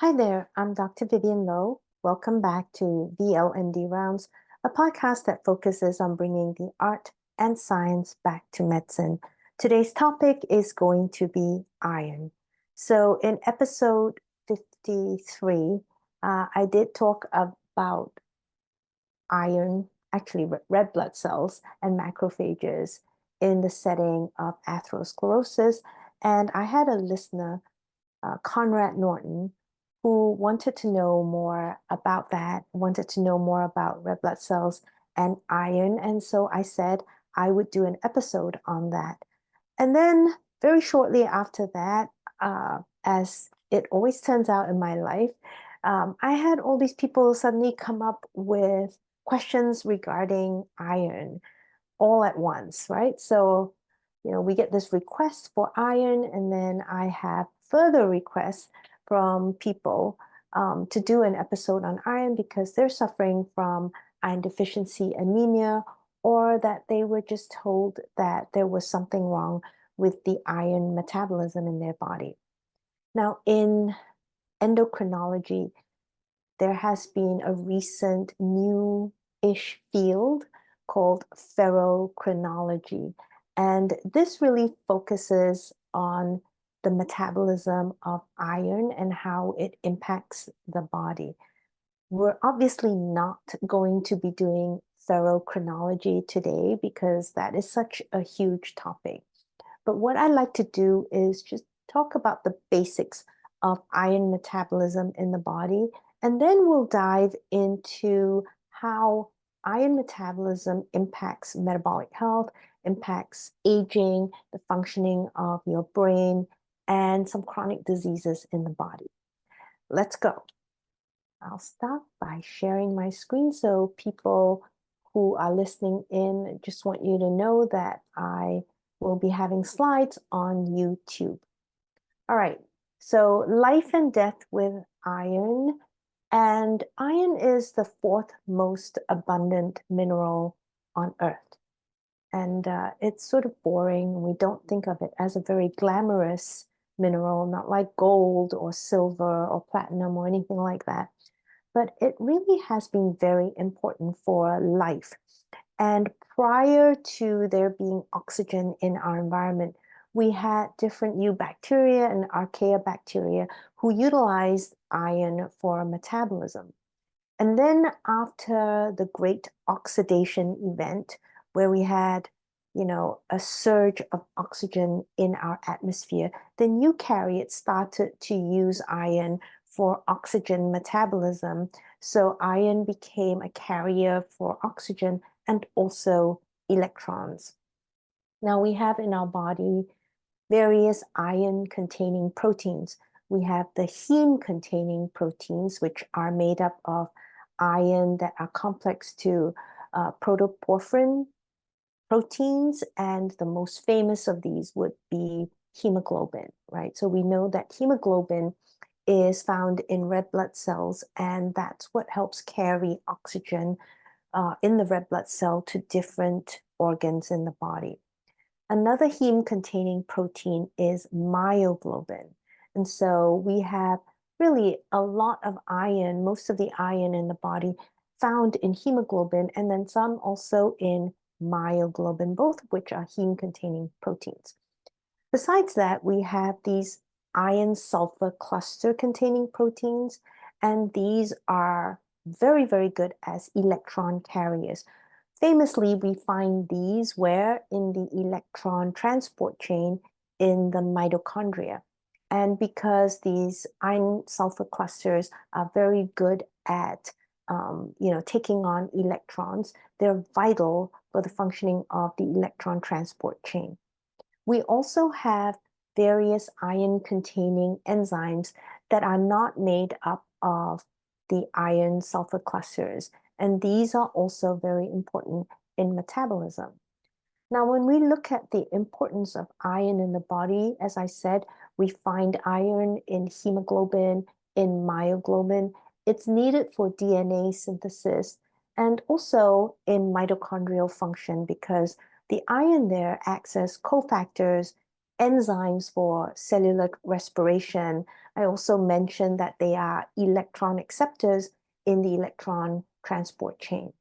Hi there, I'm Dr. Vivian Lowe. Welcome back to VLND Rounds, a podcast that focuses on bringing the art and science back to medicine. Today's topic is going to be iron. So, in episode 53, I did talk about iron, actually red blood cells and macrophages in the setting of atherosclerosis. And I had a listener, Conrad Norton, who wanted to know more about that, wanted to know more about red blood cells and iron. And so I said I would do an episode on that. And then very shortly after that, as it always turns out in my life, I had all these people suddenly come up with questions regarding iron all at once, right? So, we get this request for iron, and then I have further requests from people to do an episode on iron because they're suffering from iron deficiency anemia, or that they were just told that there was something wrong with the iron metabolism in their body. Now, in endocrinology, there has been a recent new-ish field called ferrochronology. And this really focuses on the metabolism of iron and how it impacts the body. We're obviously not going to be doing ferrochronology today because that is such a huge topic. But what I like to do is just talk about the basics of iron metabolism in the body, and then we'll dive into how iron metabolism impacts metabolic health, impacts aging, the functioning of your brain, and some chronic diseases in the body. Let's go. I'll start by sharing my screen so people who are listening in just want you to know that I will be having slides on YouTube. All right, so life and death with iron. And iron is the fourth most abundant mineral on Earth. And it's sort of boring. We don't think of it as a very glamorous mineral, not like gold or silver or platinum or anything like that. But it really has been very important for life. And prior to there being oxygen in our environment, we had different eubacteria and archaeobacteria who utilized iron for metabolism. And then after the great oxidation event, where we had, a surge of oxygen in our atmosphere, then eukaryotes started to use iron for oxygen metabolism. So iron became a carrier for oxygen and also electrons. Now we have in our body various iron-containing proteins. We have the heme-containing proteins, which are made up of iron that are complex to protoporphyrin proteins, and the most famous of these would be hemoglobin, right? So we know that hemoglobin is found in red blood cells, and that's what helps carry oxygen in the red blood cell to different organs in the body. Another heme-containing protein is myoglobin. And so we have really a lot of iron, most of the iron in the body found in hemoglobin, and then some also in myoglobin, both of which are heme-containing proteins. Besides that, we have these iron-sulfur cluster-containing proteins, and these are very, very good as electron carriers. Famously, we find these where in the electron transport chain in the mitochondria. And because these iron-sulfur clusters are very good at taking on electrons, they're vital for the functioning of the electron transport chain. We also have various iron-containing enzymes that are not made up of the iron-sulfur clusters, and these are also very important in metabolism. Now, when we look at the importance of iron in the body, as I said, we find iron in hemoglobin, in myoglobin. It's needed for DNA synthesis and also in mitochondrial function because the iron there acts as cofactors enzymes for cellular respiration. I also mentioned that they are electron acceptors in the electron transport chain.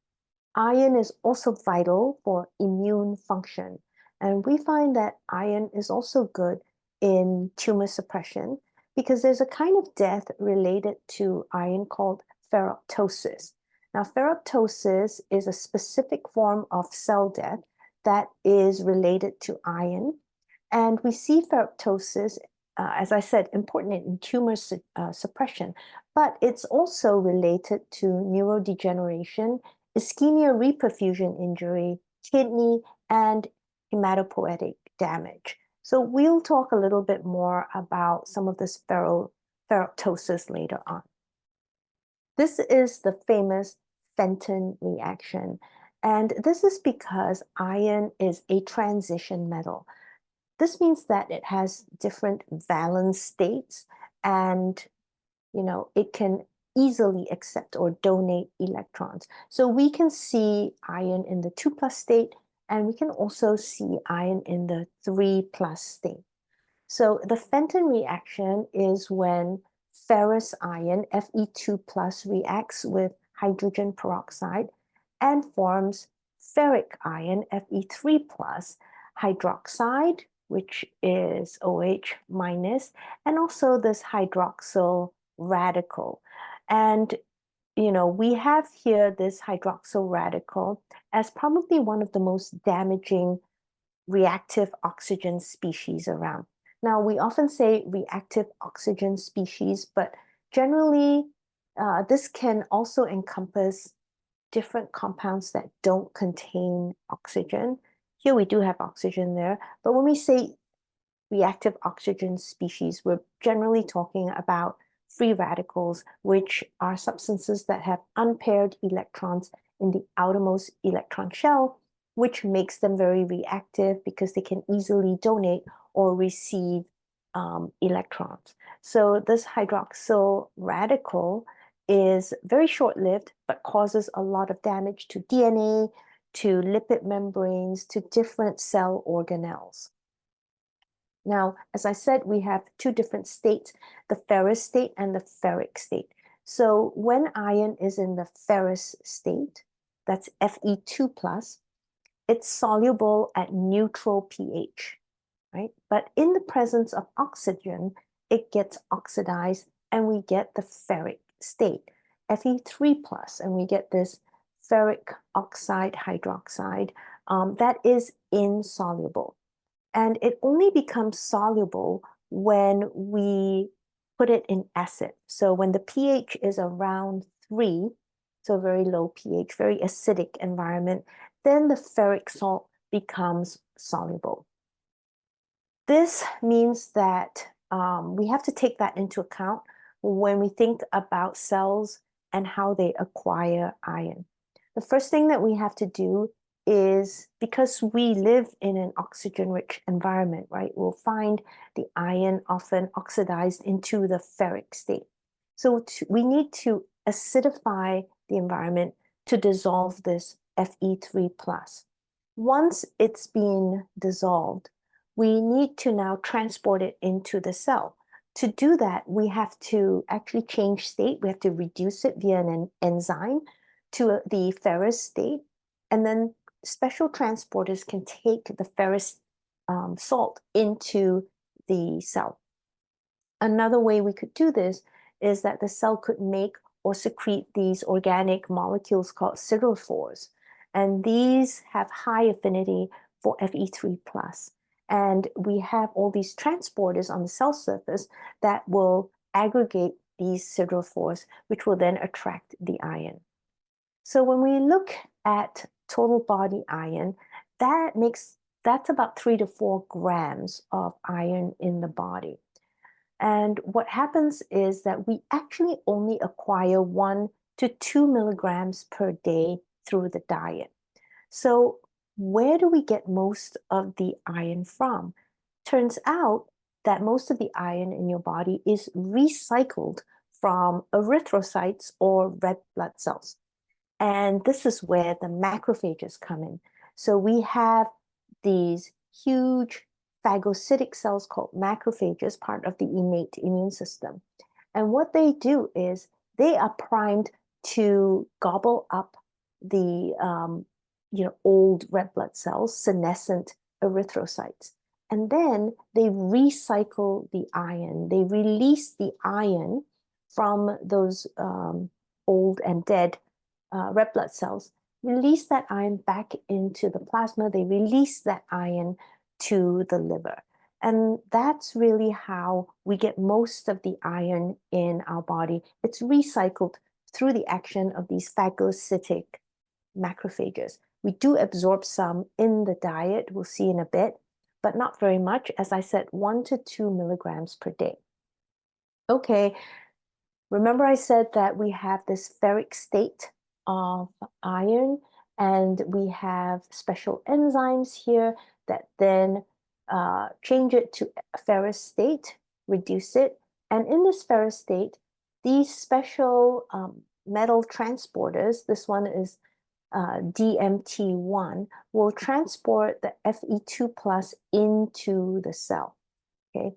Iron is also vital for immune function. And we find that iron is also good in tumor suppression because there's a kind of death related to iron called ferroptosis. Now, ferroptosis is a specific form of cell death that is related to iron. And we see ferroptosis, as I said, important in tumor suppression, but it's also related to neurodegeneration, ischemia reperfusion injury, kidney, and hematopoietic damage. So we'll talk a little bit more about some of this ferroptosis later on. This is the famous Fenton reaction. And this is because iron is a transition metal. This means that it has different valence states and it can easily accept or donate electrons. So we can see iron in the 2+ state, and we can also see iron in the 3+ state. So the Fenton reaction is when ferrous iron, Fe2+, reacts with hydrogen peroxide and forms ferric iron, Fe3+, hydroxide, which is OH minus, and also this hydroxyl radical. And we have here this hydroxyl radical as probably one of the most damaging reactive oxygen species around. Now, we often say reactive oxygen species, but generally, this can also encompass different compounds that don't contain oxygen. Here we do have oxygen there, but when we say reactive oxygen species, we're generally talking about free radicals, which are substances that have unpaired electrons in the outermost electron shell, which makes them very reactive because they can easily donate or receive electrons. So this hydroxyl radical is very short-lived, but causes a lot of damage to DNA, to lipid membranes, to different cell organelles. Now, as I said, we have two different states, the ferrous state and the ferric state. So when iron is in the ferrous state, that's Fe2+, it's soluble at neutral pH, right? But in the presence of oxygen, it gets oxidized and we get the ferric state, Fe3+, and we get this ferric oxide hydroxide that is insoluble. And it only becomes soluble when we put it in acid. So when the pH is around 3, so very low pH, very acidic environment, then the ferric salt becomes soluble. This means that we have to take that into account when we think about cells and how they acquire iron. The first thing that we have to do is, because we live in an oxygen-rich environment, right, we'll find the iron often oxidized into the ferric state. So we need to acidify the environment to dissolve this Fe3+. Once it's been dissolved, we need to now transport it into the cell. To do that, we have to actually change state. We have to reduce it via an enzyme to the ferrous state, and then special transporters can take the ferrous salt into the cell. Another way we could do this is that the cell could make or secrete these organic molecules called siderophores. And these have high affinity for Fe3+. And we have all these transporters on the cell surface that will aggregate these siderophores, which will then attract the iron. So when we look at total body iron, that's about 3 to 4 grams of iron in the body. And what happens is that we actually only acquire 1 to 2 milligrams per day through the diet. So where do we get most of the iron from? Turns out that most of the iron in your body is recycled from erythrocytes or red blood cells. And this is where the macrophages come in. So we have these huge phagocytic cells called macrophages, part of the innate immune system. And what they do is they are primed to gobble up the old red blood cells, senescent erythrocytes. And then they recycle the iron. They release the iron from those old and dead red blood cells, release that iron back into the plasma. They release that iron to the liver. And that's really how we get most of the iron in our body. It's recycled through the action of these phagocytic macrophages. We do absorb some in the diet, we'll see in a bit, but not very much. As I said, 1 to 2 milligrams per day. Okay, remember I said that we have this ferric state of iron, and we have special enzymes here that then change it to a ferrous state, reduce it. And in this ferrous state, these special metal transporters, this one is DMT1, will transport the Fe2 plus into the cell. Okay.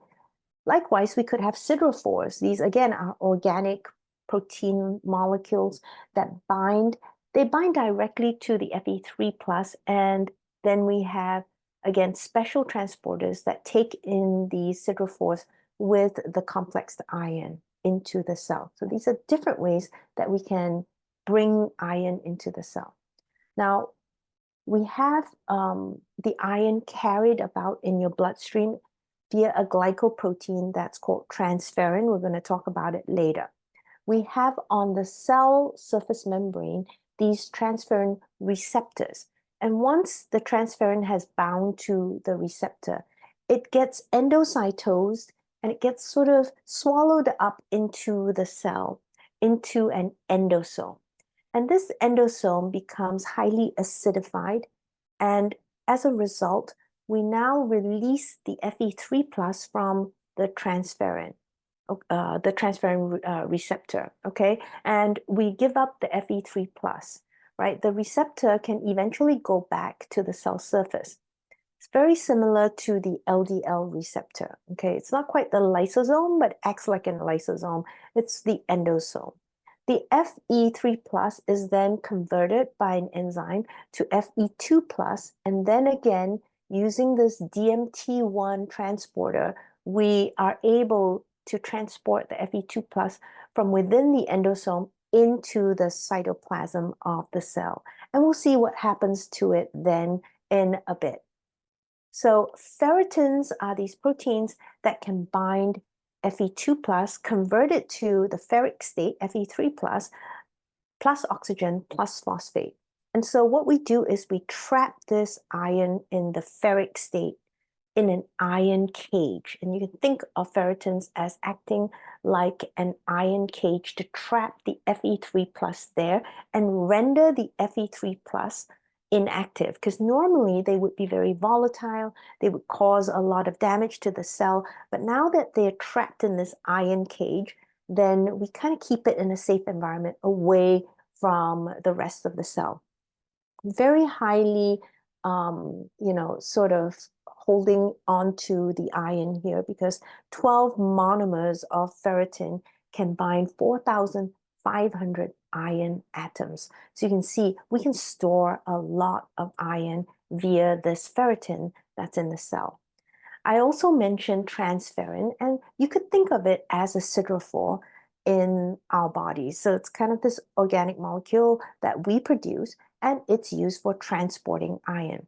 Likewise, we could have siderophores. These, again, are organic protein molecules that bind. They bind directly to the Fe3 plus, and then we have, again, special transporters that take in these siderophores with the complexed iron into the cell. So these are different ways that we can bring iron into the cell. Now, we have the iron carried about in your bloodstream via a glycoprotein that's called transferrin. We're going to talk about it later. We have on the cell surface membrane these transferrin receptors. And once the transferrin has bound to the receptor, it gets endocytosed and it gets sort of swallowed up into the cell, into an endosome. And this endosome becomes highly acidified. And as a result, we now release the Fe3 plus from the transferrin receptor, okay? And we give up the Fe3 plus, right? The receptor can eventually go back to the cell surface. It's very similar to the LDL receptor, okay? It's not quite the lysosome, but acts like a lysosome. It's the endosome. The Fe3 plus is then converted by an enzyme to Fe2 plus, and then again, using this DMT1 transporter, we are able to transport the Fe2 plus from within the endosome into the cytoplasm of the cell. And we'll see what happens to it then in a bit. So ferritins are these proteins that can bind Fe2 plus, convert it to the ferric state, Fe3 plus oxygen, plus phosphate. And so what we do is we trap this iron in the ferric state in an iron cage. And you can think of ferritins as acting like an iron cage to trap the Fe3 plus there and render the Fe3 plus inactive, because normally they would be very volatile, they would cause a lot of damage to the cell, but now that they're trapped in this iron cage, then we kind of keep it in a safe environment away from the rest of the cell. Very highly, sort of holding onto the iron here, because 12 monomers of ferritin can bind 4,500 iron atoms. So you can see we can store a lot of iron via this ferritin that's in the cell. I also mentioned transferrin, and you could think of it as a siderophore in our bodies. So it's kind of this organic molecule that we produce, and it's used for transporting iron.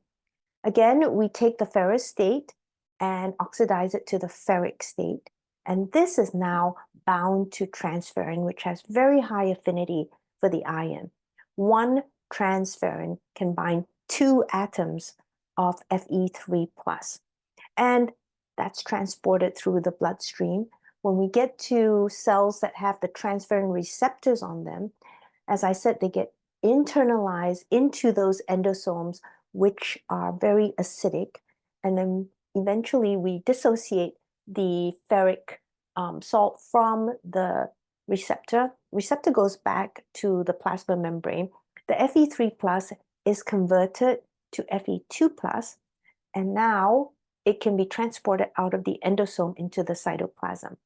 Again, we take the ferrous state and oxidize it to the ferric state. And this is now bound to transferrin, which has very high affinity for the iron. One transferrin can bind 2 atoms of Fe3 plus. And that's transported through the bloodstream. When we get to cells that have the transferrin receptors on them, as I said, they get internalized into those endosomes, which are very acidic. And then eventually we dissociate the ferric salt from the receptor. Receptor goes back to the plasma membrane. The Fe3 plus is converted to Fe2 plus. And now it can be transported out of the endosome into the cytoplasm.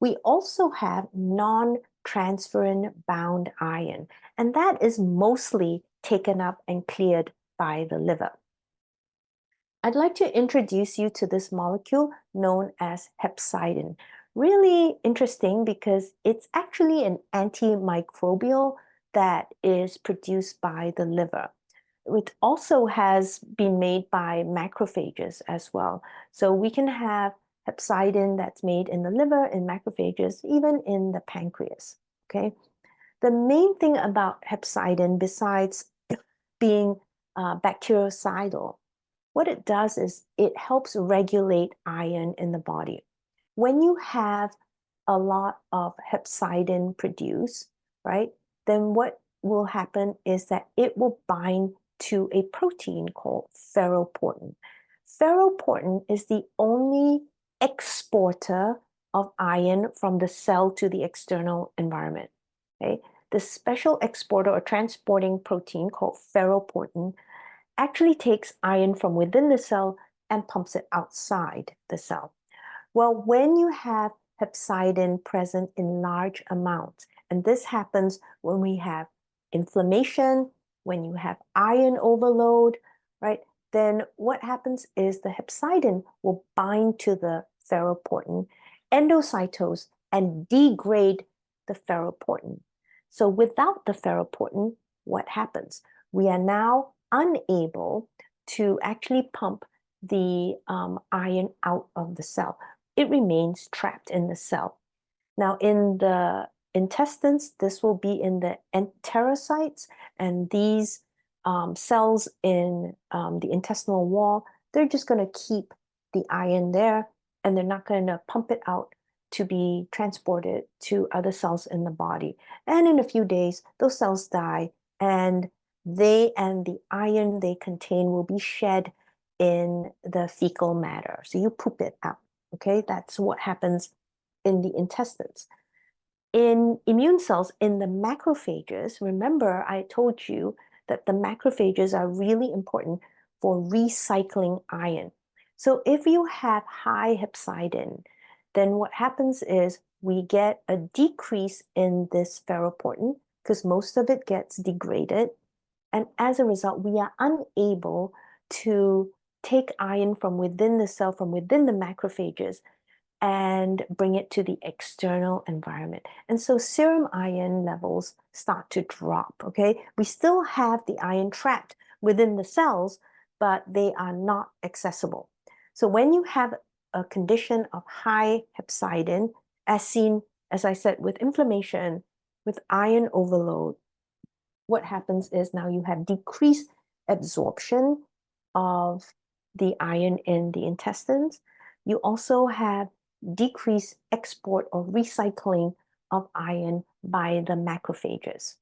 We also have non-transferrin bound iron, and that is mostly taken up and cleared by the liver. I'd like to introduce you to this molecule known as hepcidin. Really interesting because it's actually an antimicrobial that is produced by the liver. It also has been made by macrophages as well. So we can have hepcidin that's made in the liver, in macrophages, even in the pancreas, okay? The main thing about hepcidin, besides being bactericidal, what it does is it helps regulate iron in the body. When you have a lot of hepcidin produced, right, then what will happen is that it will bind to a protein called ferroportin. Ferroportin is the only exporter of iron from the cell to the external environment. Okay? The special exporter or transporting protein called ferroportin actually takes iron from within the cell and pumps it outside the cell. Well, when you have hepcidin present in large amounts, and this happens when we have inflammation, when you have iron overload, right? Then what happens is the hepcidin will bind to the ferroportin, endocytose, and degrade the ferroportin. So without the ferroportin, what happens? We are now unable to actually pump the iron out of the cell. It remains trapped in the cell. Now, in the intestines, this will be in the enterocytes, and these cells in the intestinal wall, they're just going to keep the iron there, and they're not going to pump it out to be transported to other cells in the body. And in a few days, those cells die, and they and the iron they contain will be shed in the fecal matter. So you poop it out. Okay, that's what happens in the intestines. In immune cells, in the macrophages, remember I told you that the macrophages are really important for recycling iron. So if you have high hepcidin, then what happens is we get a decrease in this ferroportin because most of it gets degraded. And as a result, we are unable to take iron from within the cell, from within the macrophages, and bring it to the external environment. And so serum iron levels start to drop, okay? We still have the iron trapped within the cells, but they are not accessible. So when you have a condition of high hepcidin, as seen, as I said, with inflammation, with iron overload, what happens is now you have decreased absorption of the iron in the intestines. You also have decreased export or recycling of iron by the macrophages.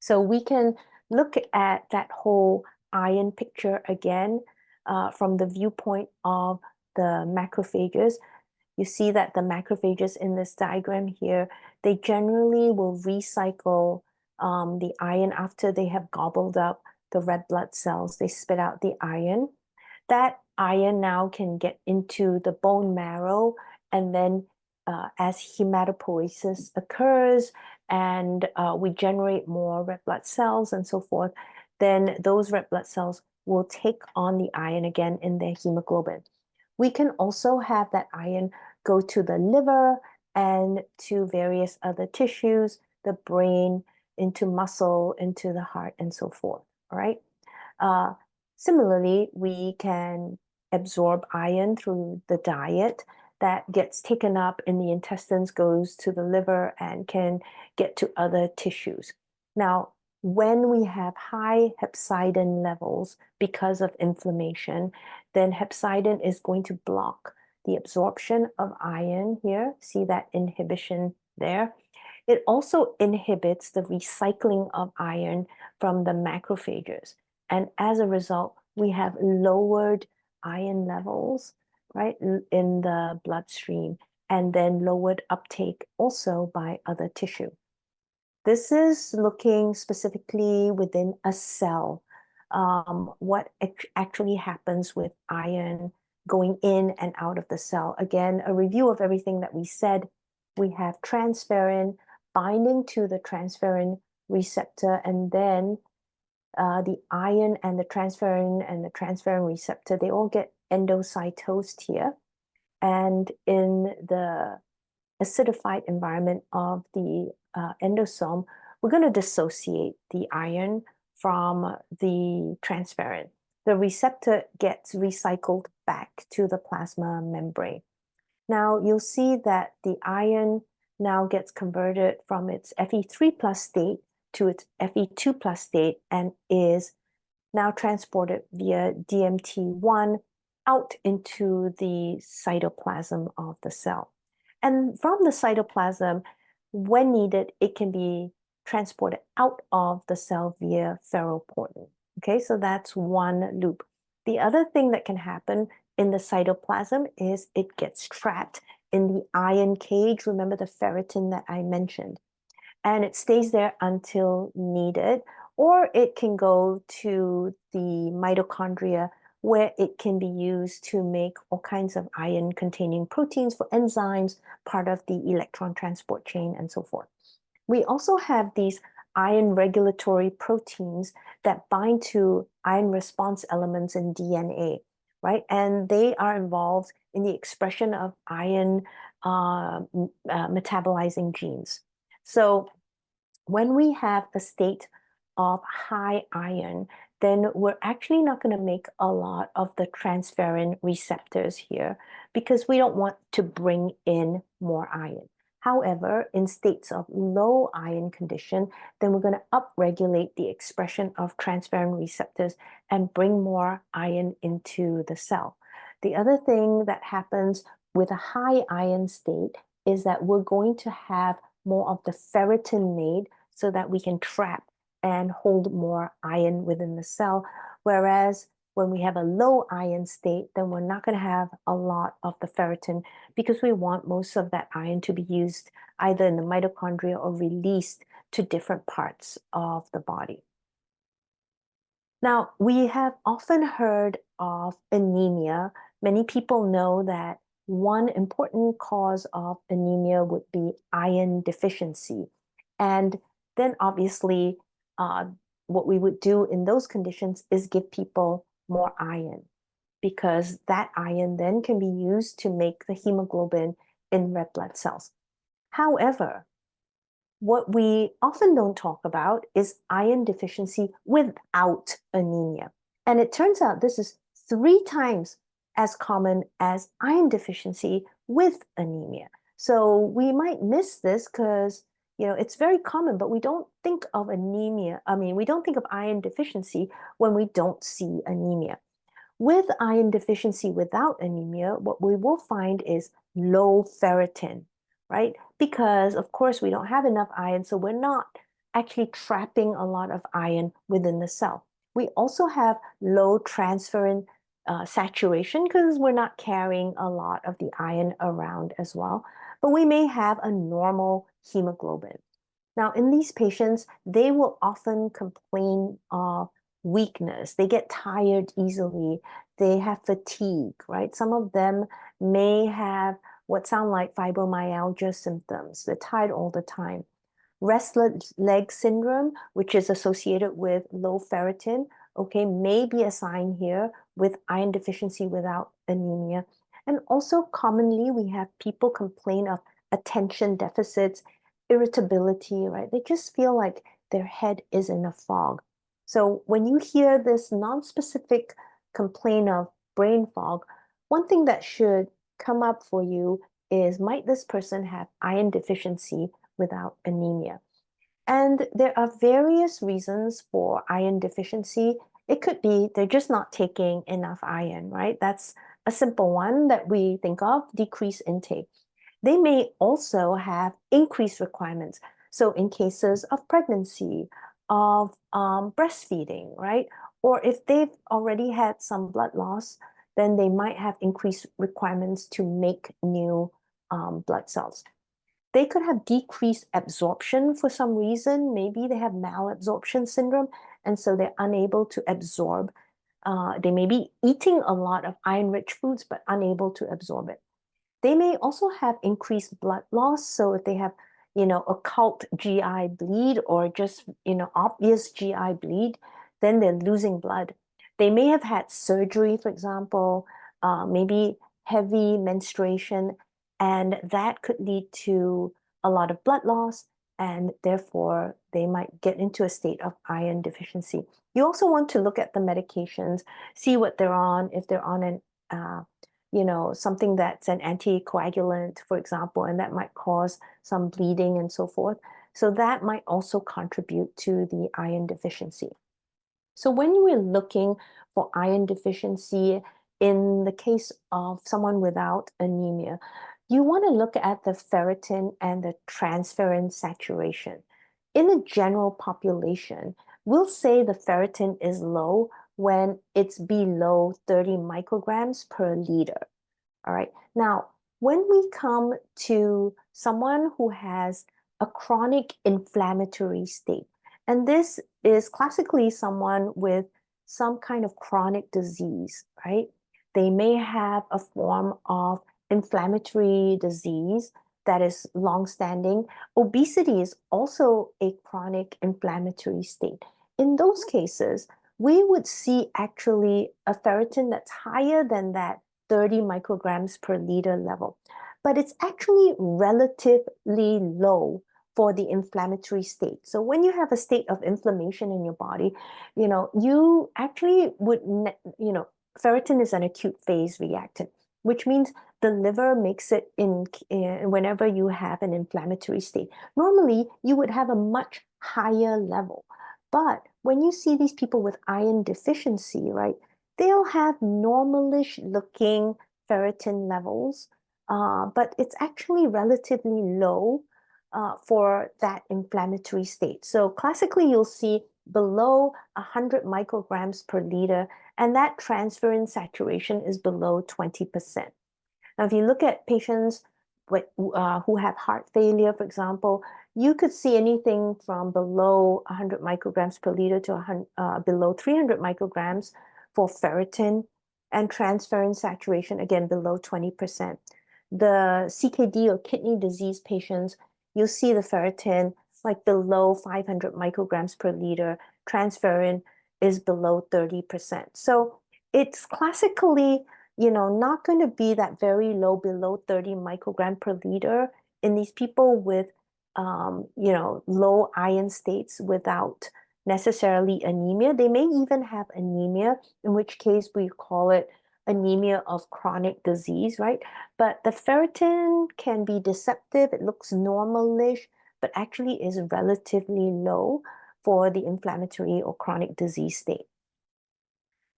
So we can look at that whole iron picture again from the viewpoint of the macrophages. You see that the macrophages in this diagram here, they generally will recycle the iron after they have gobbled up the red blood cells. They spit out the iron. That iron now can get into the bone marrow, and then as hematopoiesis occurs and we generate more red blood cells and so forth, then those red blood cells will take on the iron again in their hemoglobin. We can also have that iron go to the liver and to various other tissues, the brain, into muscle, into the heart, and so forth, all right? Similarly, we can absorb iron through the diet that gets taken up in the intestines, goes to the liver, and can get to other tissues. Now, when we have high hepcidin levels because of inflammation, then hepcidin is going to block the absorption of iron here. See that inhibition there? It also inhibits the recycling of iron from the macrophages. And as a result, we have lowered iron levels, right, in the bloodstream, and then lowered uptake also by other tissue. This is looking specifically within a cell, what actually happens with iron going in and out of the cell. Again, a review of everything that we said. We have transferrin binding to the transferrin receptor, and then the iron and the transferrin receptor, they all get endocytosed here. And in the acidified environment of the endosome, we're going to dissociate the iron from the transferrin. The receptor gets recycled back to the plasma membrane. Now you'll see that the iron now gets converted from its Fe3 plus state to its Fe2 plus state and is now transported via DMT1 out into the cytoplasm of the cell. And from the cytoplasm, when needed, it can be transported out of the cell via ferroportin. Okay, so that's one loop. The other thing that can happen in the cytoplasm is it gets trapped in the iron cage. Remember the ferritin that I mentioned? And it stays there until needed, or it can go to the mitochondria where it can be used to make all kinds of iron-containing proteins for enzymes, part of the electron transport chain, and so forth. We also have these iron regulatory proteins that bind to iron response elements in DNA, right? And they are involved in the expression of iron metabolizing genes. So when we have a state of high iron, then we're actually not going to make a lot of the transferrin receptors here because we don't want to bring in more iron. However, in states of low iron condition, then we're going to upregulate the expression of transferrin receptors and bring more iron into the cell. The other thing that happens with a high iron state is that we're going to have more of the ferritin made so that we can trap and hold more iron within the cell. Whereas when we have a low iron state, then we're not going to have a lot of the ferritin because we want most of that iron to be used either in the mitochondria or released to different parts of the body. Now, we have often heard of anemia. Many people know that one important cause of anemia would be iron deficiency. And then obviously, what we would do in those conditions is give people more iron because that iron then can be used to make the hemoglobin in red blood cells. However, what we often don't talk about is iron deficiency without anemia. And it turns out this is 3 times as common as iron deficiency with anemia. So we might miss this because it's very common, but we don't think of anemia. We don't think of iron deficiency when we don't see anemia. With iron deficiency without anemia, what we will find is low ferritin, right? Because of course we don't have enough iron, so we're not actually trapping a lot of iron within the cell. We also have low transferrin saturation because we're not carrying a lot of the iron around as well, but we may have a normal hemoglobin. Now, in these patients, they will often complain of weakness. They get tired easily. They have fatigue, right? Some of them may have what sound like fibromyalgia symptoms. They're tired all the time. Restless leg syndrome, which is associated with low ferritin, okay, may be a sign here with iron deficiency without anemia. And also commonly, we have people complain of attention deficits, irritability, right? They just feel like their head is in a fog. So when you hear this non-specific complaint of brain fog, one thing that should come up for you is, might this person have iron deficiency without anemia? And there are various reasons for iron deficiency. It could be they're just not taking enough iron, right? That's a simple one that we think of, decreased intake. They may also have increased requirements. So in cases of pregnancy, of breastfeeding, right? Or if they've already had some blood loss, then they might have increased requirements to make new blood cells. They could have decreased absorption for some reason. Maybe they have malabsorption syndrome, and so they're unable to absorb They may be eating a lot of iron-rich foods but unable to absorb it. They may also have increased blood loss. So if they have, occult GI bleed or just, obvious GI bleed, then they're losing blood. They may have had surgery, for example, maybe heavy menstruation, and that could lead to a lot of blood loss, and therefore they might get into a state of iron deficiency. You also want to look at the medications, see what they're on, if they're on an something that's an anticoagulant, for example, and that might cause some bleeding and so forth. So that might also contribute to the iron deficiency. So when we're looking for iron deficiency in the case of someone without anemia, you want to look at the ferritin and the transferrin saturation. In the general population, we'll say the ferritin is low when it's below 30 micrograms per liter. All right. Now, when we come to someone who has a chronic inflammatory state, and this is classically someone with some kind of chronic disease, right? They may have a form of inflammatory disease that is long-standing. Obesity is also a chronic inflammatory state. In those cases, we would see actually a ferritin that's higher than that 30 micrograms per liter level. But it's actually relatively low for the inflammatory state. So when you have a state of inflammation in your body, you actually would, ferritin is an acute phase reactant, which means the liver makes it in whenever you have an inflammatory state. Normally, you would have a much higher level. But when you see these people with iron deficiency, right, they'll have normalish looking ferritin levels, but it's actually relatively low for that inflammatory state. So classically, you'll see below 100 micrograms per liter, and that transferrin saturation is below 20%. Now, if you look at patients who have heart failure, for example, you could see anything from below 100 micrograms per liter to below 300 micrograms for ferritin, and transferrin saturation, again, below 20%. The CKD or kidney disease patients, you'll see the ferritin like below 500 micrograms per liter. Transferrin is below 30%. So it's classically, not going to be that very low, below 30 microgram per liter in these people with, low iron states without necessarily anemia. They may even have anemia, in which case we call it anemia of chronic disease, right? But the ferritin can be deceptive. It looks normalish, but actually is relatively low for the inflammatory or chronic disease state.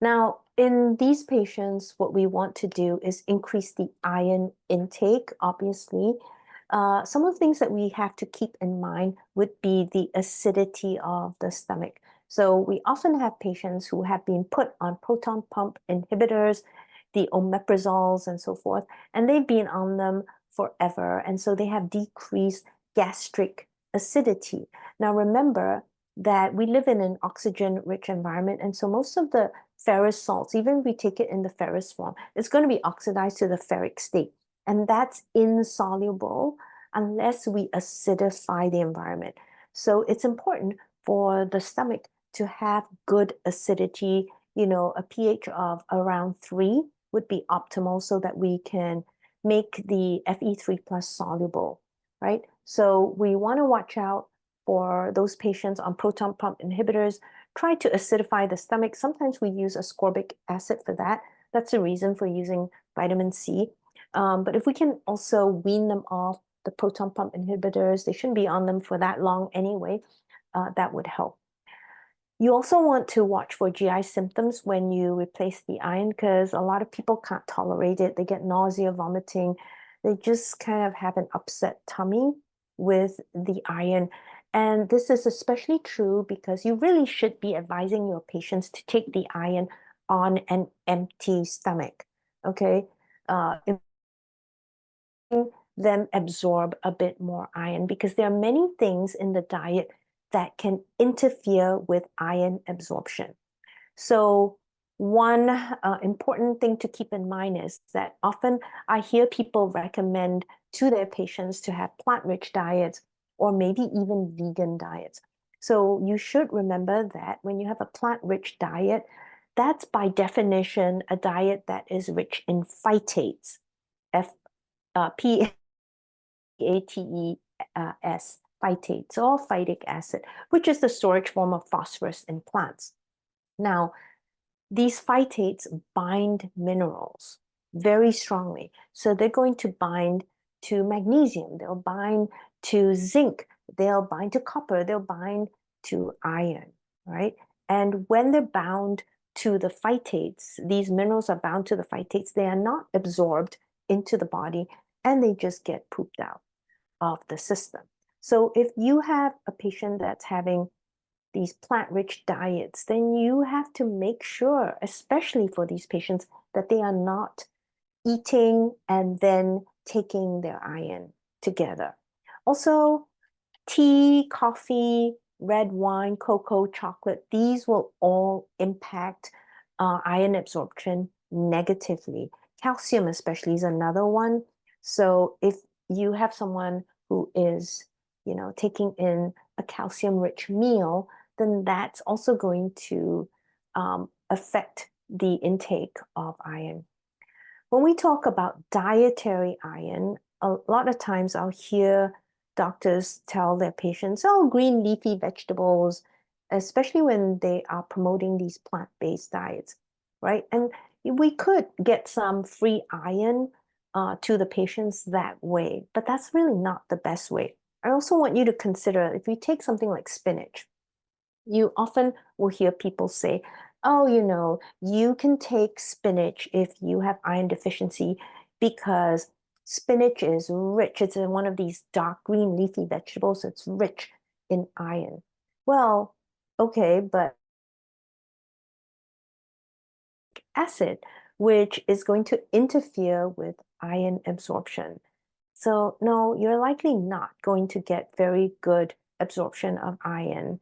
Now, in these patients, what we want to do is increase the iron intake, obviously. Some of the things that we have to keep in mind would be the acidity of the stomach. So we often have patients who have been put on proton pump inhibitors, the omeprazoles and so forth, and they've been on them forever. And so they have decreased gastric acidity. Now, remember that we live in an oxygen-rich environment, and so most of the ferrous salts, even if we take it in the ferrous form, it's going to be oxidized to the ferric state. And that's insoluble unless we acidify the environment. So it's important for the stomach to have good acidity. A pH of around 3 would be optimal so that we can make the Fe3 plus soluble, right? So we want to watch out for those patients on proton pump inhibitors. Try to acidify the stomach. Sometimes we use ascorbic acid for that. That's the reason for using vitamin C. But if we can also wean them off the proton pump inhibitors, they shouldn't be on them for that long anyway, that would help. You also want to watch for GI symptoms when you replace the iron, because a lot of people can't tolerate it. They get nausea, vomiting. They just kind of have an upset tummy with the iron. And this is especially true because you really should be advising your patients to take the iron on an empty stomach, okay? Them absorb a bit more iron, because there are many things in the diet that can interfere with iron absorption. So one important thing to keep in mind is that often I hear people recommend to their patients to have plant-rich diets or maybe even vegan diets. So you should remember that when you have a plant-rich diet, that's by definition a diet that is rich in phytates, P-A-T-E-S, phytates or phytic acid, which is the storage form of phosphorus in plants. Now, these phytates bind minerals very strongly. So they're going to bind to magnesium, they'll bind to zinc, they'll bind to copper, they'll bind to iron, right? And when they're bound to the phytates, these minerals are bound to the phytates, they are not absorbed into the body and they just get pooped out of the system. So if you have a patient that's having these plant-rich diets, then you have to make sure, especially for these patients, that they are not eating and then taking their iron together. Also, tea, coffee, red wine, cocoa, chocolate, these will all impact iron absorption negatively. Calcium especially is another one. So if you have someone who is, taking in a calcium-rich meal, then that's also going to affect the intake of iron. When we talk about dietary iron, a lot of times I'll hear doctors tell their patients, oh, green leafy vegetables, especially when they are promoting these plant-based diets, right? And we could get some free iron to the patients that way, but that's really not the best way. I also want you to consider if you take something like spinach, you often will hear people say, oh, you can take spinach if you have iron deficiency because spinach is rich. It's one of these dark green leafy vegetables. So it's rich in iron. Well, okay, but acid, which is going to interfere with iron absorption. So no, you're likely not going to get very good absorption of iron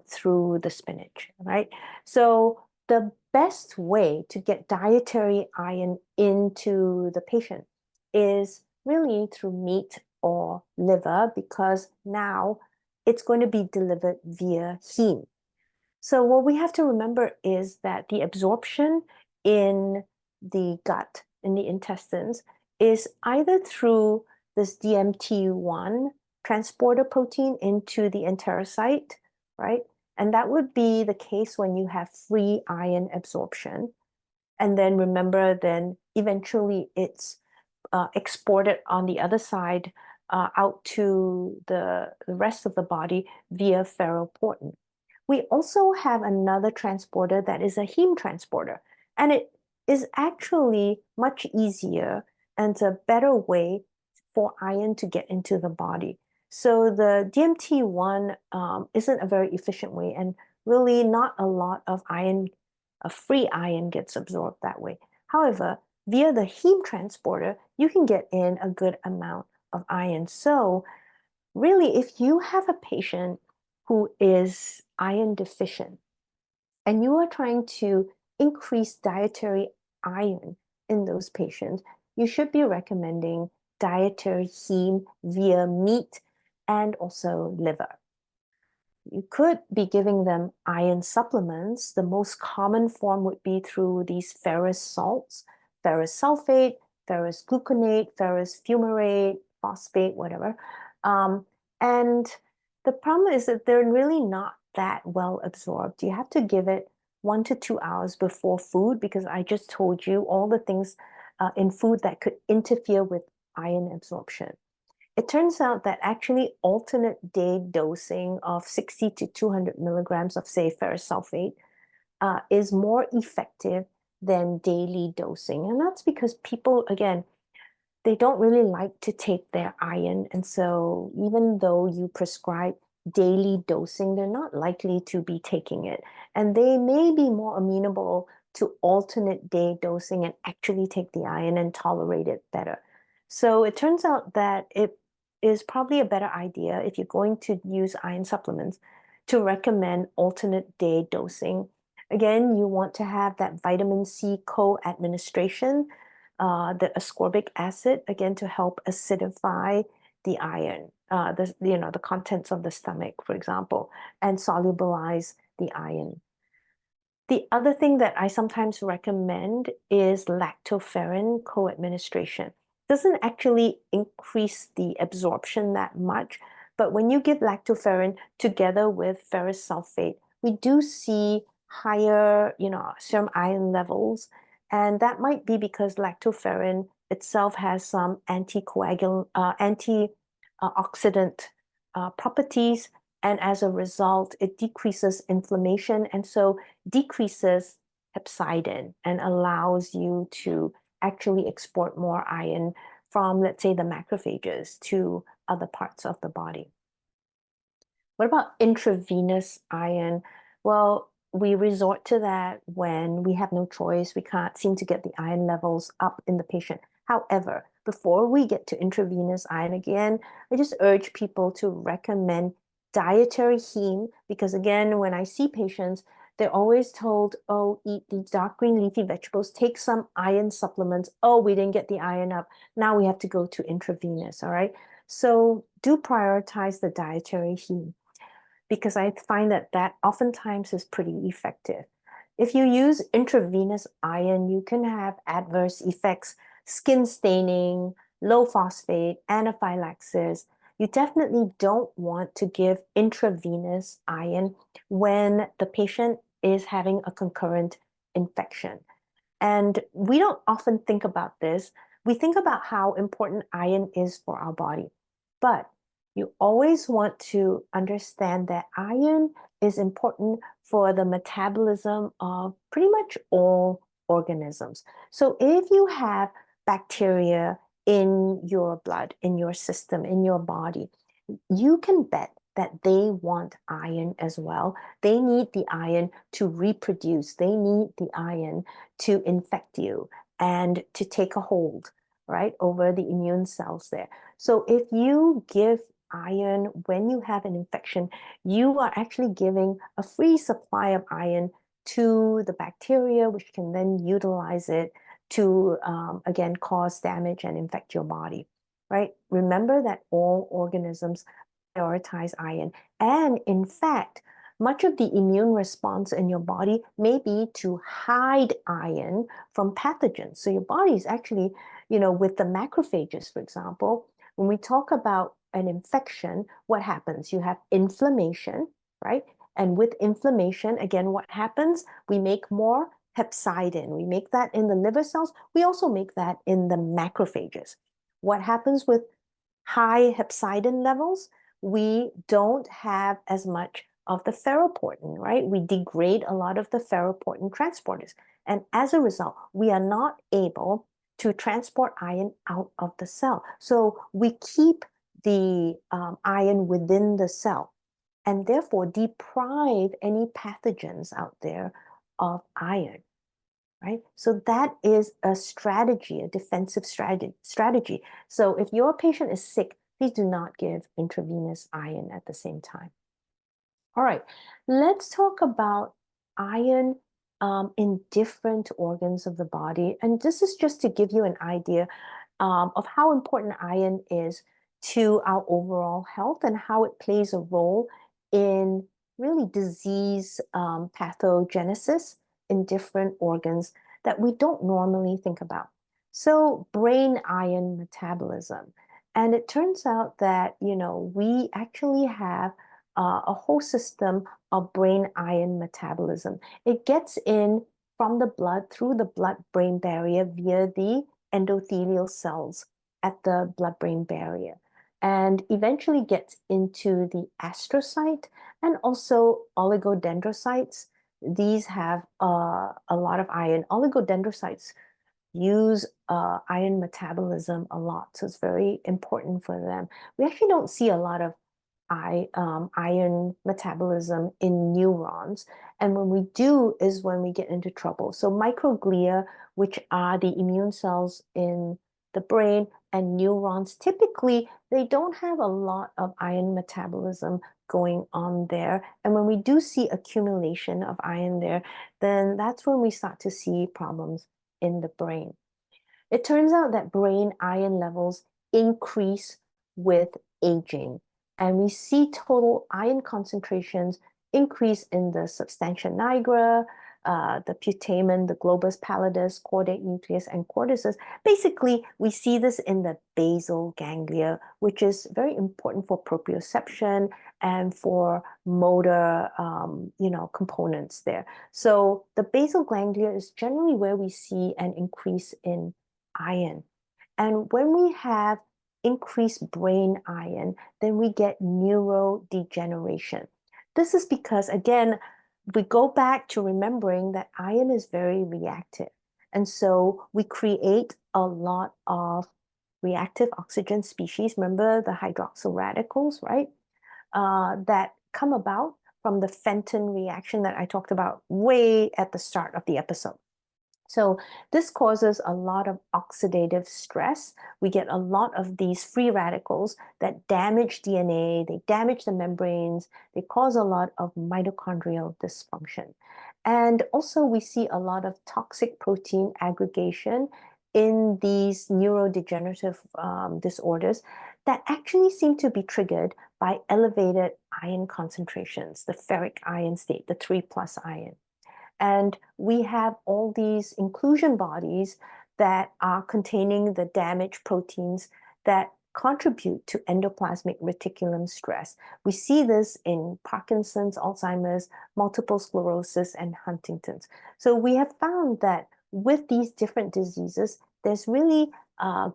through the spinach, right? So the best way to get dietary iron into the patient is really through meat or liver because now it's going to be delivered via heme. So what we have to remember is that the absorption in the gut, in the intestines, is either through this DMT1 transporter protein into the enterocyte, right? And that would be the case when you have free iron absorption. And then remember, then eventually it's exported on the other side out to the rest of the body via ferroportin. We also have another transporter that is a heme transporter, and it is actually much easier and it's a better way for iron to get into the body. So the DMT1 isn't a very efficient way, and really not a lot of iron, free iron gets absorbed that way. However, via the heme transporter, you can get in a good amount of iron. So really, if you have a patient who is iron deficient and you are trying to increase dietary iron in those patients, you should be recommending dietary heme via meat and also liver. You could be giving them iron supplements. The most common form would be through these ferrous salts, ferrous sulfate, ferrous gluconate, ferrous fumarate, phosphate, whatever. And the problem is that they're really not that well absorbed. You have to give it 1 to 2 hours before food because I just told you all the things in food that could interfere with iron absorption. It turns out that actually alternate day dosing of 60 to 200 milligrams of, say, ferrous sulfate is more effective than daily dosing. And that's because people, again, they don't really like to take their iron. And so even though you prescribe daily dosing, they're not likely to be taking it. And they may be more amenable to alternate day dosing and actually take the iron and tolerate it better. So it turns out that it is probably a better idea if you're going to use iron supplements to recommend alternate day dosing Again, you want to have that vitamin C co-administration, the ascorbic acid, again, to help acidify the iron, the contents of the stomach, for example, and solubilize the iron. The other thing that I sometimes recommend is lactoferrin co-administration. Doesn't actually increase the absorption that much, but when you give lactoferrin together with ferrous sulfate, we do see higher, serum iron levels, and that might be because lactoferrin itself has some antioxidant properties, and as a result, it decreases inflammation, and so decreases hepcidin and allows you to actually export more iron from, let's say, the macrophages to other parts of the body. What about intravenous iron? Well, we resort to that when we have no choice. We can't seem to get the iron levels up in the patient. However, before we get to intravenous iron again, I just urge people to recommend dietary heme because, again, when I see patients, they're always told, oh, eat these dark green leafy vegetables, take some iron supplements. Oh, we didn't get the iron up. Now we have to go to intravenous, all right? So do prioritize the dietary heme because I find that that oftentimes is pretty effective. If you use intravenous iron, you can have adverse effects, skin staining, low phosphate, anaphylaxis. You definitely don't want to give intravenous iron when the patient is having a concurrent infection. And we don't often think about this. We think about how important iron is for our body. But you always want to understand that iron is important for the metabolism of pretty much all organisms. So if you have bacteria in your blood, in your system, in your body, you can bet that they want iron as well. They need the iron to reproduce. They need the iron to infect you and to take a hold, right, over the immune cells there. So if you give iron when you have an infection, you are actually giving a free supply of iron to the bacteria, which can then utilize it to, again, cause damage and infect your body, right? Remember that all organisms prioritize iron. And in fact, much of the immune response in your body may be to hide iron from pathogens. So your body is actually, with the macrophages, for example, when we talk about an infection, what happens? You have inflammation, right? And with inflammation, again, what happens? We make more hepcidin. We make that in the liver cells. We also make that in the macrophages. What happens with high hepcidin levels? We don't have as much of the ferroportin, right? We degrade a lot of the ferroportin transporters. And as a result, we are not able to transport iron out of the cell. So we keep the iron within the cell and therefore deprive any pathogens out there of iron, right? So that is a strategy, a defensive strategy. So if your patient is sick, please do not give intravenous iron at the same time. All right, let's talk about iron in different organs of the body. And this is just to give you an idea of how important iron is to our overall health and how it plays a role in really disease pathogenesis in different organs that we don't normally think about. So brain iron metabolism. And it turns out that, we actually have a whole system of brain iron metabolism. It gets in from the blood through the blood-brain barrier via the endothelial cells at the blood-brain barrier and eventually gets into the astrocyte and also oligodendrocytes. These have a lot of iron. Oligodendrocytes use iron metabolism a lot, so it's very important for them. We actually don't see a lot of iron metabolism in neurons. And when we do is when we get into trouble. So microglia, which are the immune cells in the brain and neurons, typically they don't have a lot of iron metabolism going on there. And when we do see accumulation of iron there, then that's when we start to see problems in the brain. It turns out that brain iron levels increase with aging, and we see total iron concentrations increase in the substantia nigra, the putamen, the globus pallidus, caudate nucleus, and cortices. Basically, we see this in the basal ganglia, which is very important for proprioception and for motor, components there. So the basal ganglia is generally where we see an increase in iron. And when we have increased brain iron, then we get neurodegeneration. This is because, again, we go back to remembering that iron is very reactive. And so we create a lot of reactive oxygen species. Remember the hydroxyl radicals, right? That come about from the Fenton reaction that I talked about way at the start of the episode. So this causes a lot of oxidative stress. We get a lot of these free radicals that damage DNA, they damage the membranes, they cause a lot of mitochondrial dysfunction. And also we see a lot of toxic protein aggregation in these neurodegenerative disorders that actually seem to be triggered by elevated iron concentrations, the ferric iron state, the 3+ iron. And we have all these inclusion bodies that are containing the damaged proteins that contribute to endoplasmic reticulum stress. We see this in Parkinson's, Alzheimer's, multiple sclerosis, and Huntington's. So we have found that with these different diseases, there's really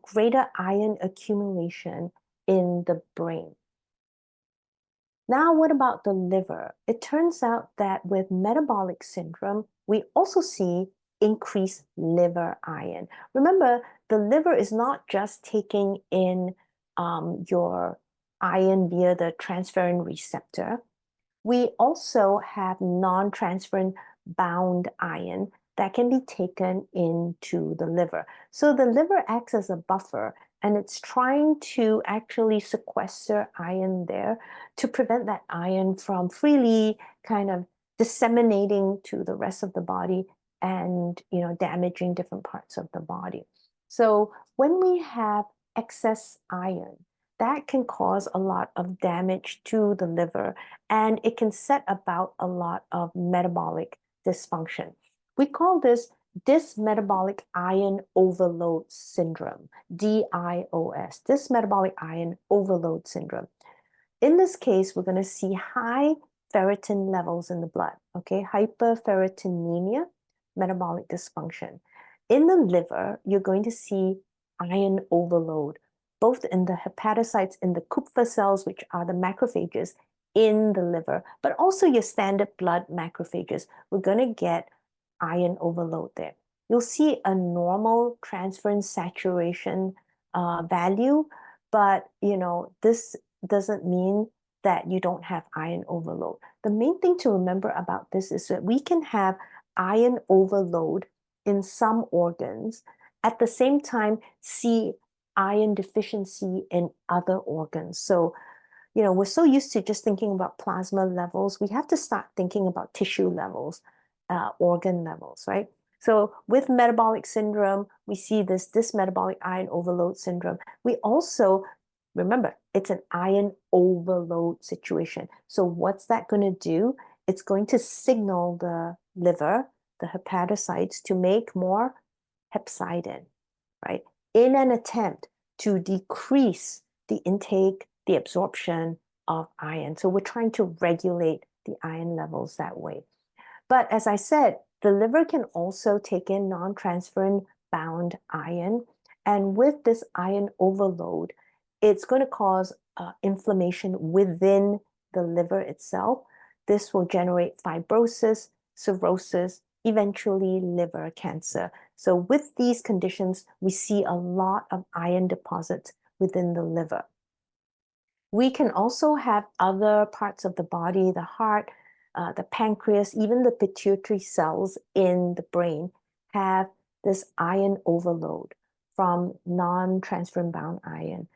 greater iron accumulation in the brain. Now, what about the liver? It turns out that with metabolic syndrome, we also see increased liver iron. Remember, the liver is not just taking in your iron via the transferrin receptor. We also have non-transferrin bound iron that can be taken into the liver. So the liver acts as a buffer, and it's trying to actually sequester iron there to prevent that iron from freely kind of disseminating to the rest of the body and damaging different parts of the body. So when we have excess iron, that can cause a lot of damage to the liver, and it can set about a lot of metabolic dysfunction. We call this dysmetabolic iron overload syndrome, DIOS, dysmetabolic iron overload syndrome. In this case, we're going to see high ferritin levels in the blood, okay? Hyperferritinemia, metabolic dysfunction. In the liver, you're going to see iron overload, both in the hepatocytes, in the Kupffer cells, which are the macrophages in the liver, but also your standard blood macrophages. We're going to get iron overload there. You'll see a normal transferrin saturation value, but this doesn't mean that you don't have iron overload. The main thing to remember about this is that we can have iron overload in some organs, at the same time see iron deficiency in other organs. So, we're so used to just thinking about plasma levels, we have to start thinking about tissue levels, organ levels, right? So with metabolic syndrome, we see this dysmetabolic iron overload syndrome. We also, remember, it's an iron overload situation. So what's that going to do? It's going to signal the liver, the hepatocytes, to make more hepcidin, right? In an attempt to decrease the intake, the absorption of iron. So we're trying to regulate the iron levels that way. But as I said, the liver can also take in non-transferrin bound iron. And with this iron overload, it's going to cause inflammation within the liver itself. This will generate fibrosis, cirrhosis, eventually liver cancer. So with these conditions, we see a lot of iron deposits within the liver. We can also have other parts of the body, the heart, the pancreas, even the pituitary cells in the brain have this iron overload. from non-transferrin bound iron.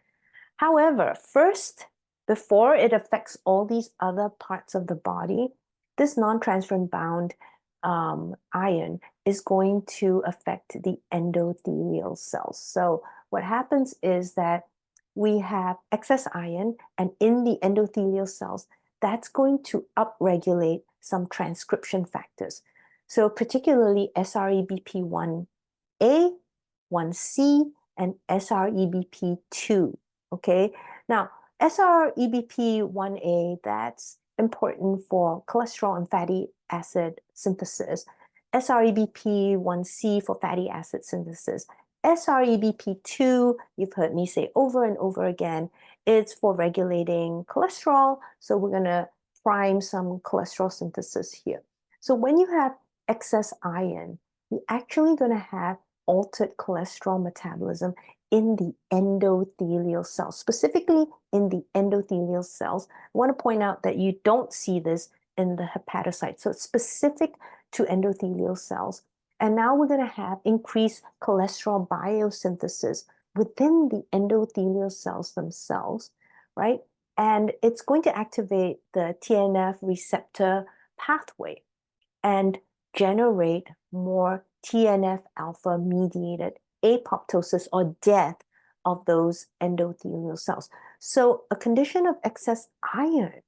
However, first, before it affects all these other parts of the body, this non-transferrin bound iron is going to affect the endothelial cells. So what happens is that we have excess iron, and in the endothelial cells, that's going to upregulate some transcription factors. So particularly SREBP1A, 1C, and SREBP2. Okay, now SREBP1A, that's important for cholesterol and fatty acid synthesis. SREBP1C for fatty acid synthesis. SREBP2, you've heard me say over and over again, it's for regulating cholesterol. So we're going to prime some cholesterol synthesis here. So when you have excess iron, you're actually going to have altered cholesterol metabolism in the endothelial cells, specifically in the endothelial cells. I want to point out that you don't see this in the hepatocytes. So it's specific to endothelial cells. And now we're going to have increased cholesterol biosynthesis within the endothelial cells themselves, right? And it's going to activate the TNF receptor pathway and generate more TNF alpha mediated apoptosis or death of those endothelial cells. So a condition of excess iron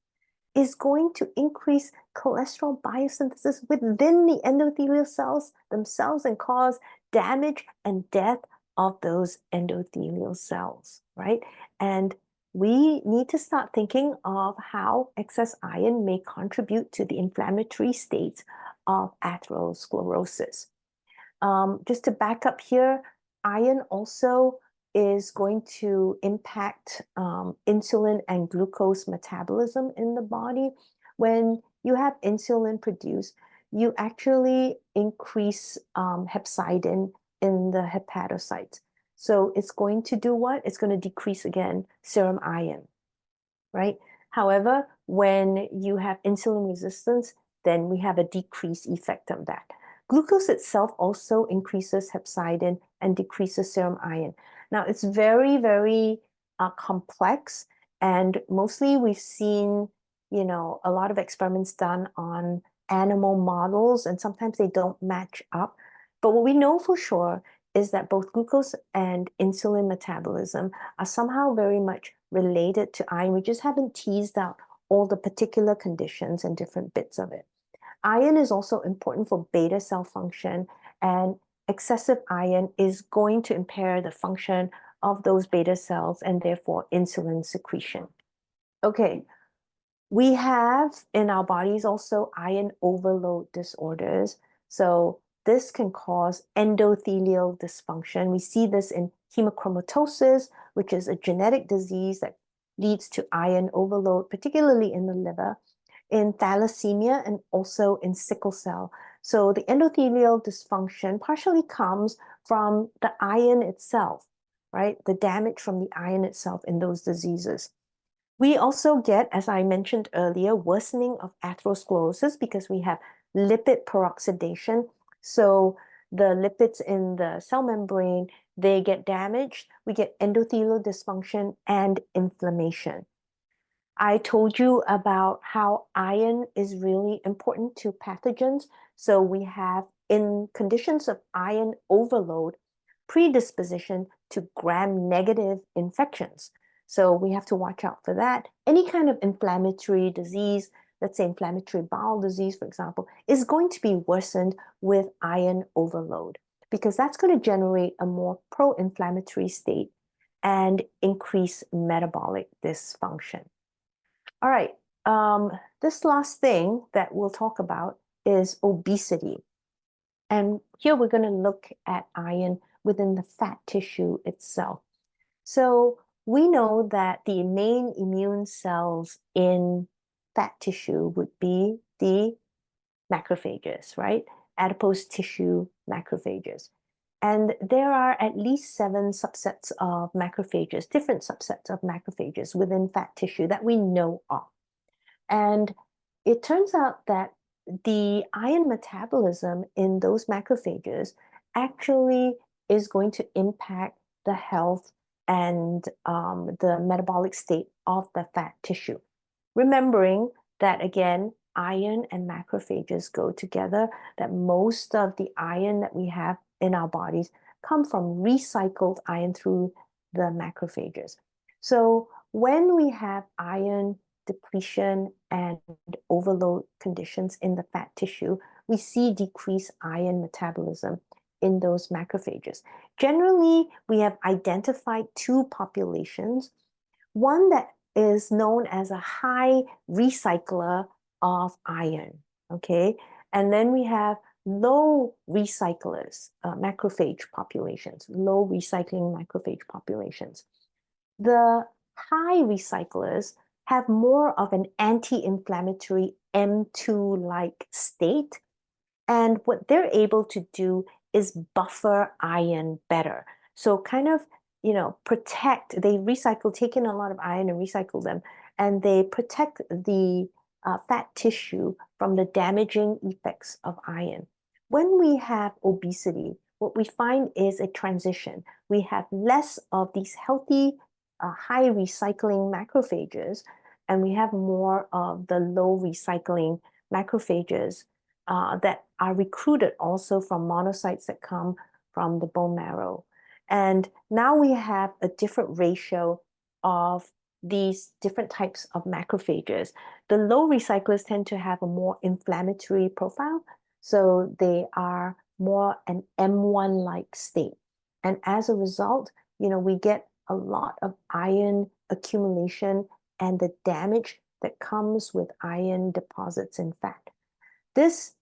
is going to increase cholesterol biosynthesis within the endothelial cells themselves and cause damage and death of those endothelial cells, right? And we need to start thinking of how excess iron may contribute to the inflammatory states of atherosclerosis. Just to back up here, iron also is going to impact insulin and glucose metabolism in the body. When you have insulin produced, you actually increase hepcidin in the hepatocytes. So it's going to do what? It's going to decrease again serum iron, right? However, when you have insulin resistance, then we have a decreased effect of that. Glucose itself also increases hepcidin and decreases serum iron. Now, it's very, very complex, and mostly we've seen, a lot of experiments done on animal models, and sometimes they don't match up. But what we know for sure is that both glucose and insulin metabolism are somehow very much related to iron. We just haven't teased out all the particular conditions and different bits of it. Iron is also important for beta cell function, and excessive iron is going to impair the function of those beta cells and therefore insulin secretion. Okay, we have in our bodies also iron overload disorders. So this can cause endothelial dysfunction. We see this in hemochromatosis, which is a genetic disease that leads to iron overload, particularly in the liver, in thalassemia, and also in sickle cell. So the endothelial dysfunction partially comes from the iron itself, right? The damage from the iron itself in those diseases. We also get, as I mentioned earlier, worsening of atherosclerosis because we have lipid peroxidation. So the lipids in the cell membrane, they get damaged. We get endothelial dysfunction and inflammation. I told you about how iron is really important to pathogens. So we have, in conditions of iron overload, predisposition to gram-negative infections. So we have to watch out for that. Any kind of inflammatory disease, let's say inflammatory bowel disease, for example, is going to be worsened with iron overload because that's going to generate a more pro-inflammatory state and increase metabolic dysfunction. All right, this last thing that we'll talk about is obesity. And here we're going to look at iron within the fat tissue itself. So we know that the main immune cells in fat tissue would be the macrophages, right? Adipose tissue macrophages. And there are at least 7 subsets of macrophages, different subsets of macrophages within fat tissue that we know of. And it turns out that the iron metabolism in those macrophages actually is going to impact the health and the metabolic state of the fat tissue. Remembering that, again, iron and macrophages go together, that most of the iron that we have in our bodies come from recycled iron through the macrophages. So when we have iron depletion and overload conditions in the fat tissue, we see decreased iron metabolism in those macrophages. Generally, we have identified two populations. One that is known as a high recycler of iron, okay? And then we have low recyclers, macrophage populations, low recycling macrophage populations. The high recyclers have more of an anti-inflammatory M2-like state, and what they're able to do is buffer iron better. So kind of, protect, they recycle, take in a lot of iron and recycle them, and they protect the fat tissue from the damaging effects of iron. When we have obesity, what we find is a transition. We have less of these healthy, high recycling macrophages, and we have more of the low recycling macrophages that are recruited also from monocytes that come from the bone marrow. And now we have a different ratio of these different types of macrophages. The low recyclers tend to have a more inflammatory profile, so they are more an M1-like state. And as a result, we get a lot of iron accumulation and the damage that comes with iron deposits in fat. This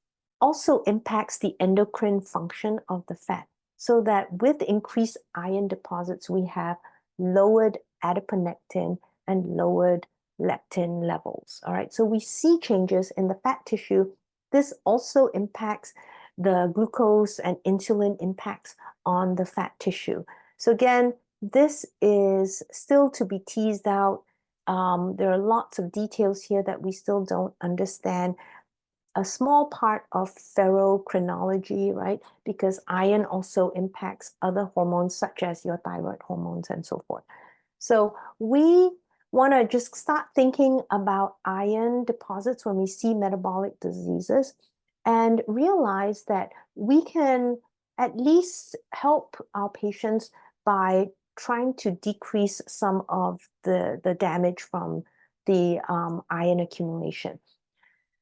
also impacts the endocrine function of the fat, so that with increased iron deposits, we have lowered adiponectin and lowered leptin levels. All right, so we see changes in the fat tissue. This also impacts the glucose and insulin impacts on the fat tissue. So again, this is still to be teased out. There are lots of details here that we still don't understand. A small part of ferrochronology, right? Because iron also impacts other hormones such as your thyroid hormones and so forth. So we want to just start thinking about iron deposits when we see metabolic diseases and realize that we can at least help our patients by trying to decrease some of the damage from the iron accumulation.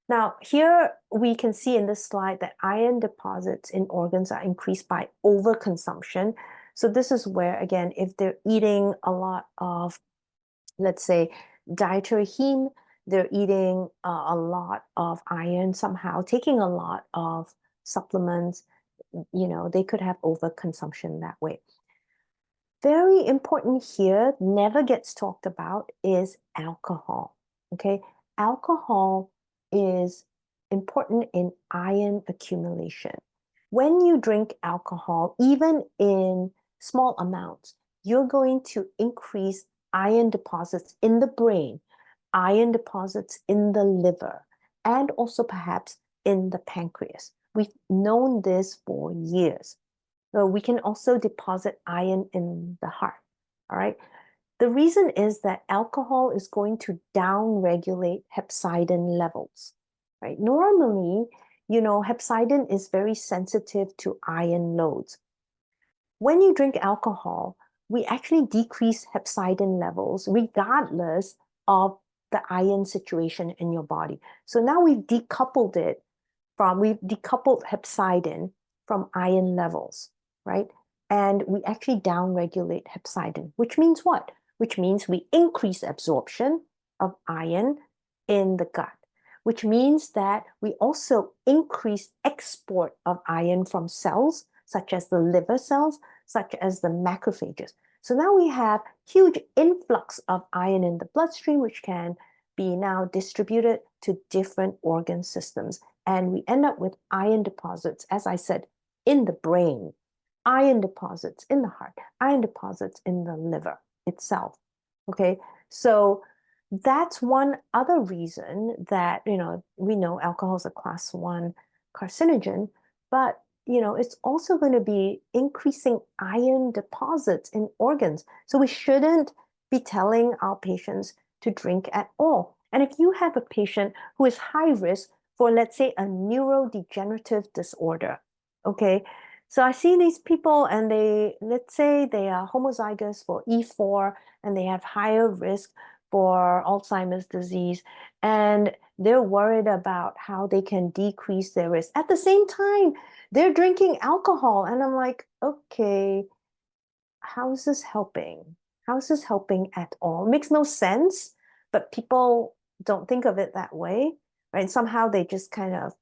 Now, here we can see in this slide that iron deposits in organs are increased by overconsumption. So this is where, again, if they're eating a lot of, let's say, dietary heme, they're eating a lot of iron somehow, taking a lot of supplements, they could have overconsumption that way. Very important here, never gets talked about, is alcohol, okay? Alcohol is important in iron accumulation. When you drink alcohol, even in small amounts, you're going to increase iron deposits in the brain, iron deposits in the liver, and also perhaps in the pancreas. We've known this for years. So we can also deposit iron in the heart, all right? The reason is that alcohol is going to downregulate hepcidin levels, right? Normally, hepcidin is very sensitive to iron loads. When you drink alcohol, we actually decrease hepcidin levels regardless of the iron situation in your body. So now we've decoupled hepcidin from iron levels, right? And we actually downregulate hepcidin, which means what? Which means we increase absorption of iron in the gut, which means that we also increase export of iron from cells, such as the liver cells, such as the macrophages. So now we have huge influx of iron in the bloodstream, which can be now distributed to different organ systems. And we end up with iron deposits, as I said, in the brain, iron deposits in the heart, iron deposits in the liver itself. Okay, so that's one other reason that, we know alcohol is a class 1 carcinogen, but it's also going to be increasing iron deposits in organs. So we shouldn't be telling our patients to drink at all. And if you have a patient who is high risk for, let's say, a neurodegenerative disorder, okay? So I see these people and let's say they are homozygous for E4 and they have higher risk for Alzheimer's disease, and they're worried about how they can decrease their risk. At the same time, they're drinking alcohol. And I'm like, okay, how is this helping? How is this helping at all? It makes no sense, but people don't think of it that way, right? Somehow they just kind of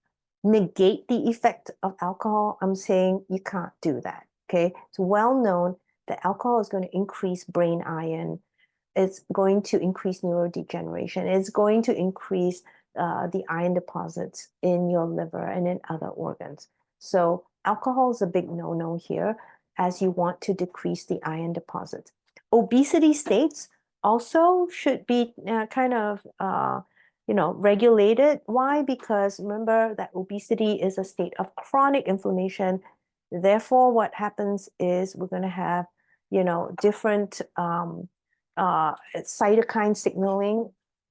negate the effect of alcohol. I'm saying you can't do that, okay? It's well known that alcohol is going to increase brain iron. It's going to increase neurodegeneration. It's going to increase the iron deposits in your liver and in other organs. So alcohol is a big no-no here, as you want to decrease the iron deposits. Obesity states also should be regulated. Why? Because remember that obesity is a state of chronic inflammation. Therefore, what happens is we're going to have, different cytokine signaling,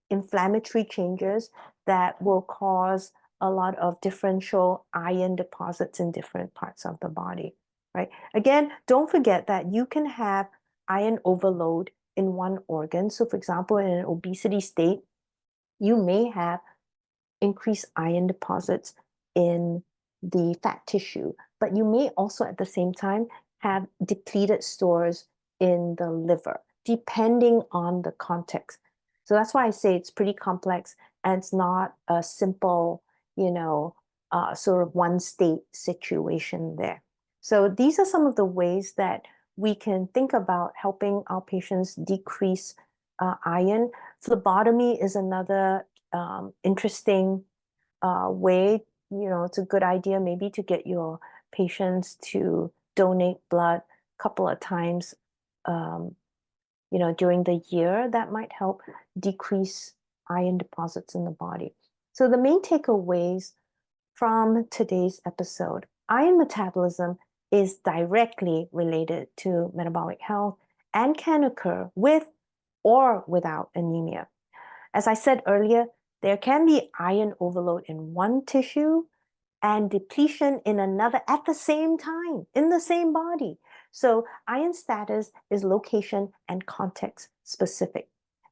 inflammatory changes that will cause a lot of differential iron deposits in different parts of the body, right? Again, don't forget that you can have iron overload in one organ. So for example, in an obesity state, you may have increased iron deposits in the fat tissue, but you may also at the same time have depleted stores in the liver, depending on the context. So that's why I say it's pretty complex and it's not a simple, sort of one state situation there. So these are some of the ways that we can think about helping our patients decrease iron. Phlebotomy is another interesting way. It's a good idea maybe to get your patients to donate blood a couple of times during the year. That might help decrease iron deposits in the body. So the main takeaways from today's episode: iron metabolism is directly related to metabolic health and can occur with or without anemia. As I said earlier, there can be iron overload in one tissue and depletion in another at the same time, in the same body. So iron status is location and context specific.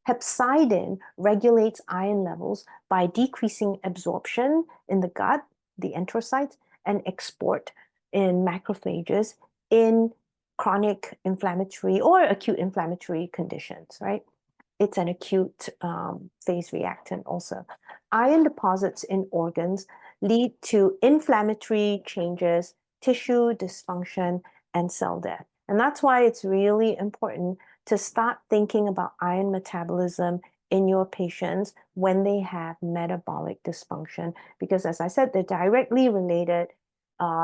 Hepcidin regulates iron levels by decreasing absorption in the gut, the enterocytes, and export in macrophages in chronic inflammatory or acute inflammatory conditions, right? It's an acute phase reactant also. Iron deposits in organs lead to inflammatory changes, tissue dysfunction, and cell death. And that's why it's really important to start thinking about iron metabolism in your patients when they have metabolic dysfunction, because as I said, they're directly related.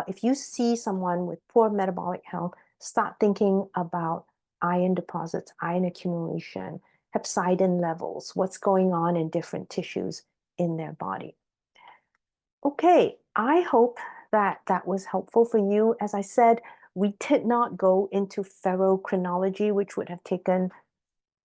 If you see someone with poor metabolic health, start thinking about iron deposits, iron accumulation, hepcidin levels, what's going on in different tissues in their body. Okay, I hope that that was helpful for you. As I said, we did not go into ferrochronology, which would have taken,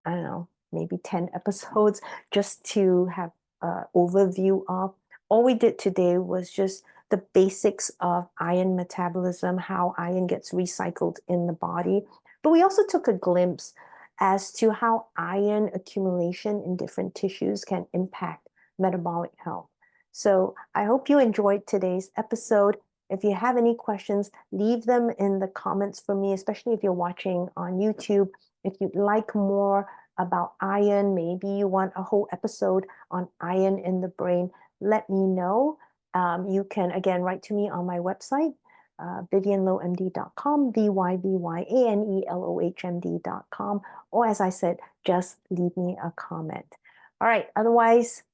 I don't know, maybe 10 episodes just to have an overview of. All we did today was just the basics of iron metabolism, how iron gets recycled in the body. But we also took a glimpse as to how iron accumulation in different tissues can impact metabolic health. So I hope you enjoyed today's episode. If you have any questions, leave them in the comments for me, especially if you're watching on YouTube. If you'd like more about iron, maybe you want a whole episode on iron in the brain, let me know. You can, again, write to me on my website, vivianlohmd.com, VYVYANELOHMD.com, or as I said, just leave me a comment. All right, otherwise,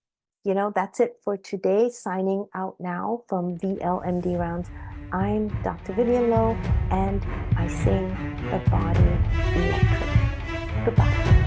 that's it for today. Signing out now from VLMD Rounds. I'm Dr. Vivian Loh, and I sing the body electric. Goodbye.